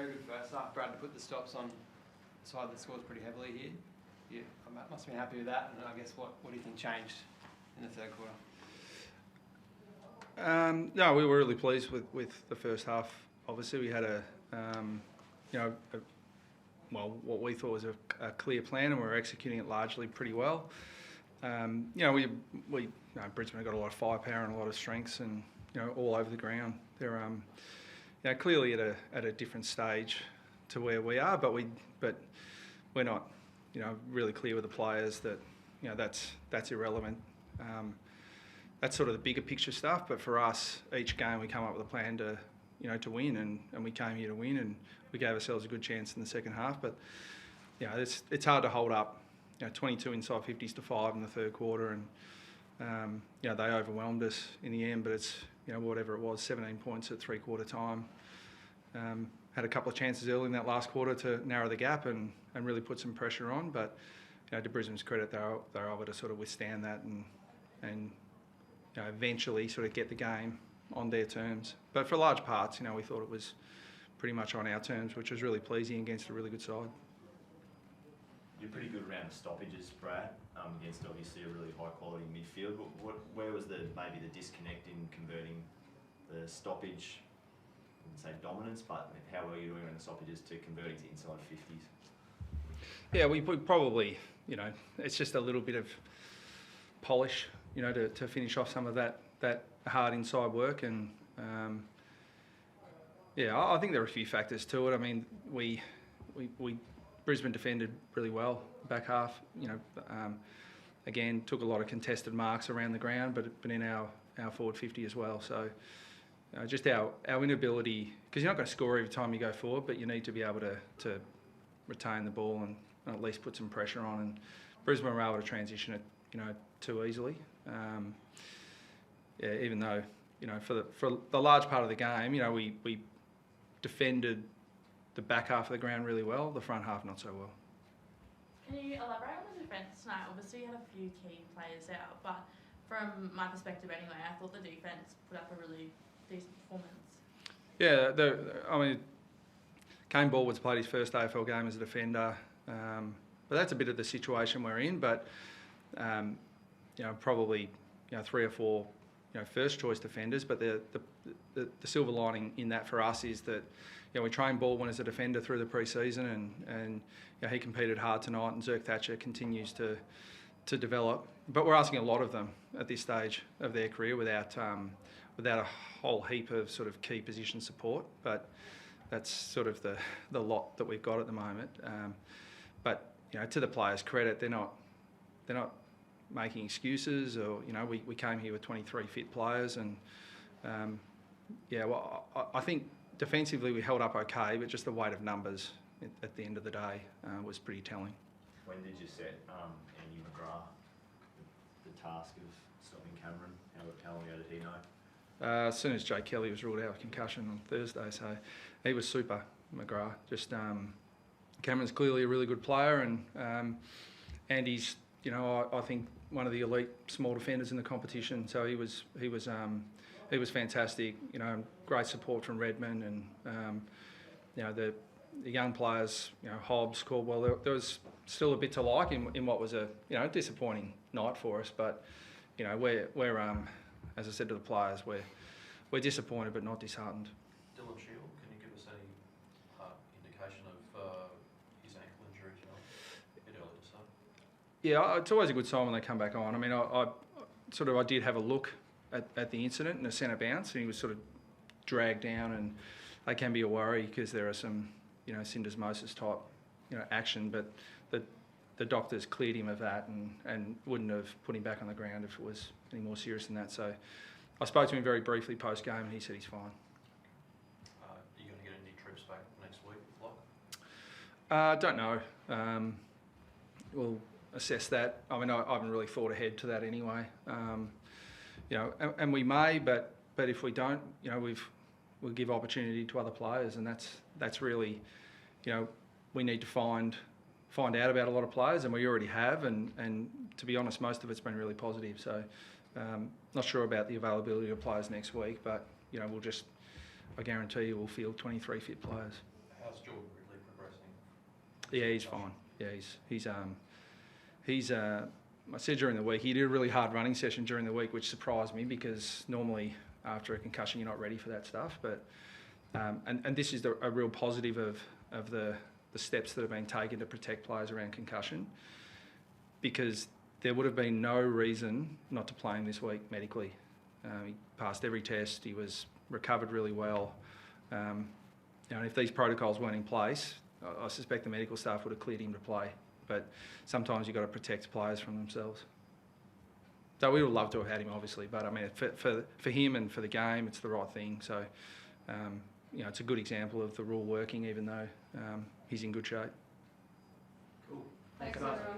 very good first half. Brad put the stops on the side that scores pretty heavily here. You must have been happy with that. And I guess what do you think changed in the third quarter? No, we were really pleased with the first half. Obviously, we had what we thought was a clear plan, and we were executing it largely pretty well. Brisbane have got a lot of firepower and a lot of strengths, and all over the ground. They're clearly at a different stage to where we are, but we're not really clear with the players that that's irrelevant. That's sort of the bigger picture stuff. But for us, each game we come up with a plan to win, and we came here to win, and we gave ourselves a good chance in the second half. But it's hard to hold up 22 inside 50s to 5 in the third quarter, and they overwhelmed us in the end. But it's whatever it was, 17 points at three-quarter time. Had a couple of chances early in that last quarter to narrow the gap and really put some pressure on. But to Brisbane's credit, they were able to sort of withstand that and eventually sort of get the game on their terms. But for large parts, we thought it was pretty much on our terms, which was really pleasing against a really good side. You're pretty good around the stoppages, Brad, against obviously a really high-quality midfield. Where was maybe the disconnect in converting the stoppage, I wouldn't say dominance, but how were you doing around the stoppages to converting to inside 50s? Yeah, we probably, it's just a little bit of polish, to finish off some of that hard inside work. And I think there are a few factors to it. I mean, we Brisbane defended really well back half. Again, took a lot of contested marks around the ground, but in our forward 50 as well. So just our inability, because you're not going to score every time you go forward, but you need to be able to retain the ball and at least put some pressure on. And Brisbane were able to transition it, too easily. Even though for the large part of the game, we defended the back half of the ground really well, the front half not so well. Can you elaborate on the defence tonight? Obviously you had a few key players out, but from my perspective anyway, I thought the defence put up a really decent performance. Yeah, Kane Baldwin's played his first AFL game as a defender, but that's a bit of the situation we're in. But probably 3 or 4 first choice defenders. But the silver lining in that for us is that we trained Baldwin as a defender through the pre-season, and he competed hard tonight, and Zerk Thatcher continues to develop. But we're asking a lot of them at this stage of their career without a whole heap of sort of key position support. But that's sort of the lot that we've got at the moment. But to the players' credit, they're not making excuses, or we came here with 23 fit players, and I think defensively we held up okay, but just the weight of numbers at the end of the day was pretty telling. When did you set Andy McGrath the task of stopping Cameron? How long ago did he know? As soon as Jake Kelly was ruled out with concussion on Thursday, so he was super, McGrath. Just Cameron's clearly a really good player, and Andy's I think one of the elite small defenders in the competition. So he was fantastic. Great support from Redmond, and the young players, Hobbs, Caldwell. There was still a bit to like in what was a disappointing night for us. But we're as I said to the players, we're disappointed but not disheartened. Dylan Shield, can you give us any indication of his ankle injury tonight? A bit early to say. Yeah, it's always a good sign when they come back on. I mean, I did have a look at the incident in a centre bounce, and he was sort of dragged down, and they can be a worry because there are some syndesmosis type action, but the doctors cleared him of that and wouldn't have put him back on the ground if it was any more serious than that. So I spoke to him very briefly post game, and he said he's fine. Are you going to get any trips back next week with Locke? Don't know. We'll assess that. I mean, I haven't really thought ahead to that anyway. And we may, but if we don't, we'll give opportunity to other players, and that's really, we need to find out about a lot of players, and we already have, and to be honest, most of it's been really positive. So, not sure about the availability of players next week, but I guarantee you we'll field 23 fit players. how's Jordan Ridley progressing? Yeah, he's fine. Yeah, he's I said during the week, he did a really hard running session during the week, which surprised me because normally after a concussion you're not ready for that stuff. But and this is a real positive of the steps that have been taken to protect players around concussion, because there would have been no reason not to play him this week medically. He passed every test. He was recovered really well. And if these protocols weren't in place, I suspect the medical staff would have cleared him to play. But sometimes you've got to protect players from themselves. So we would love to have had him, obviously, but I mean, for him and for the game, it's the right thing. So, it's a good example of the rule working, even though he's in good shape. Cool. Thanks, everyone.